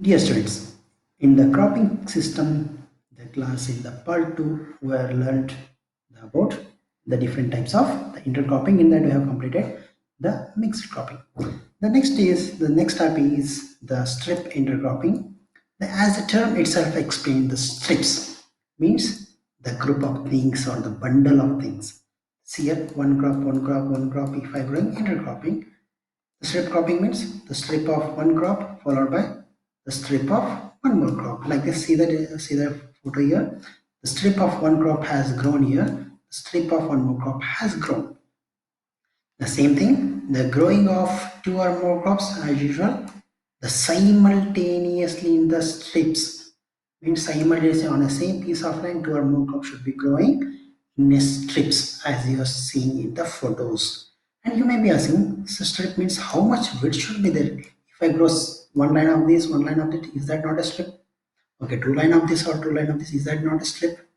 Dear students, in the cropping system, the class in the part 2, we have learned about the different types of the intercropping. In that we have completed the mixed cropping. The next topic is the strip intercropping. As the term itself explains, the strips means the group of things or the bundle of things. See here, one crop, one crop, one crop. If I bring intercropping, the strip cropping means the strip of one crop followed by the strip of one more crop. Like this, see the photo here. The strip of one crop has grown here. The strip of one more crop has grown. The same thing, the growing of two or more crops as usual. The simultaneously in the strips means simultaneously on the same piece of land, two or more crops should be growing in a strips as you are seeing in the photos. And you may be asking, so strip means how much width should be there? If I grow one line of this, one line of that, is that not a strip? Okay, two line of this or two line of this, is that not a strip?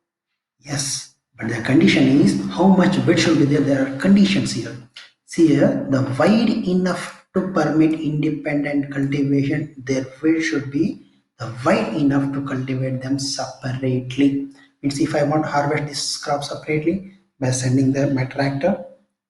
Yes, but the condition is how much width should be there. There are conditions here. See here, the wide enough to permit independent cultivation, their width should be the wide enough to cultivate them separately. Means if I want to harvest this crop separately by sending my tractor,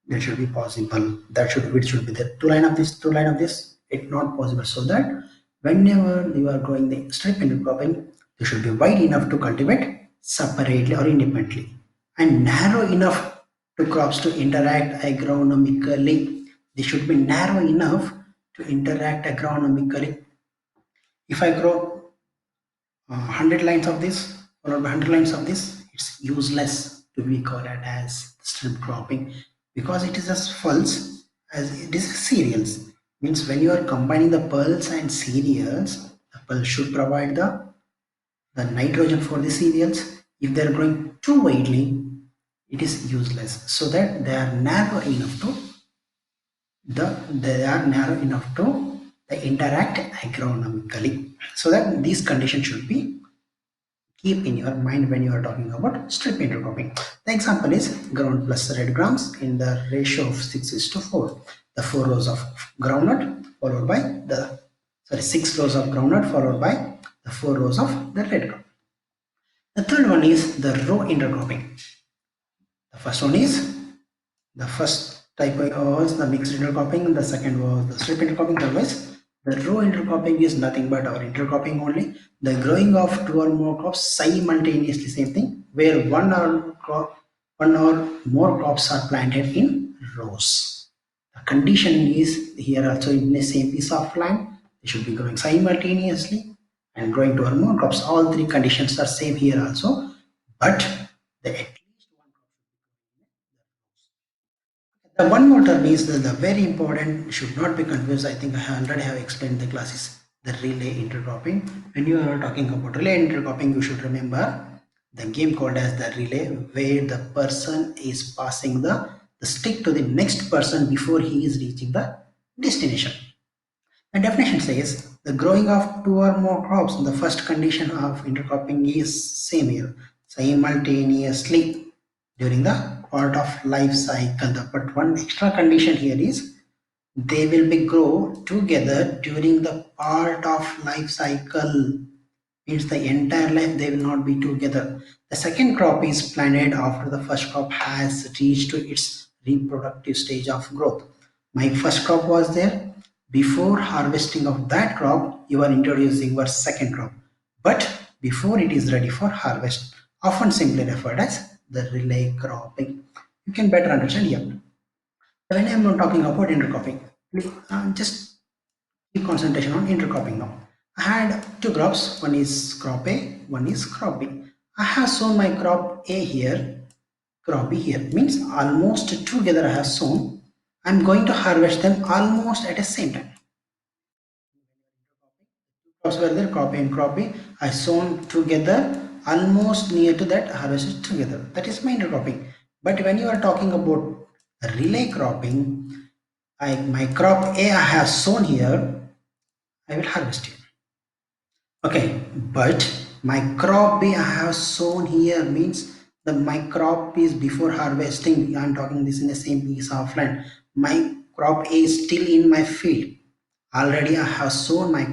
that should be possible. That should width should be there. Two line of this, two line of this, it's not possible. So that whenever you are growing the strip intercropping, they should be wide enough to cultivate separately or independently and narrow enough to crops to interact agronomically. They should be narrow enough to interact agronomically. If I grow 100 lines of this followed by 100 lines of this, it's useless to be called as strip cropping because it is as false as it is cereals. Means when you are combining the pulse and cereals, the pulse should provide the nitrogen for the cereals. If they are growing too widely, it is useless. So that they are narrow enough to interact agronomically. So that these conditions should be keep in your mind when you are talking about strip intercropping. The example is ground plus red grams in the ratio of 6:4. The 4 rows of groundnut followed by the 6 rows of groundnut followed by the 4 rows of the red gram. The third one is the row intercropping. The first one is the first type was the mixed intercropping, the second was the strip intercropping, third was the row intercropping is nothing but our intercropping only. The growing of two or more crops simultaneously, same thing, where one or more crops are planted in rows. The condition is here also in the same piece of land, they should be growing simultaneously and growing two or more crops. All three conditions are same here also, but the at least one crop the one more term is the very important, should not be confused. I think I already have explained the classes, the relay intercropping. When you are talking about relay intercropping, you should remember the game called as the relay, where the person is passing the stick to the next person before he is reaching the destination. The definition says the growing of two or more crops. The first condition of intercropping is same here, simultaneously during the part of life cycle. But one extra condition here is they will be grow together during the part of life cycle. Means the entire life they will not be together. The second crop is planted after the first crop has reached to its reproductive stage of growth. My first crop was there. Before harvesting of that crop, you are introducing your second crop. But before it is ready for harvest, often simply referred as the relay cropping. You can better understand here. When I am talking about intercropping, please just keep concentration on intercropping now. I had two crops, one is crop A, one is crop B. I have sown my crop A here, crop B here, means almost together I have sown. I'm going to harvest them almost at the same time. Crops were there, crop A and crop B. I sown together almost near to that, harvested together. That is my intercropping. But when you are talking about relay cropping, my crop A I have sown here, I will harvest it. Okay, but my crop B I have sown here means my crop is before harvesting. I'm talking this in the same piece of land. My crop A is still in my field. Already I have sown my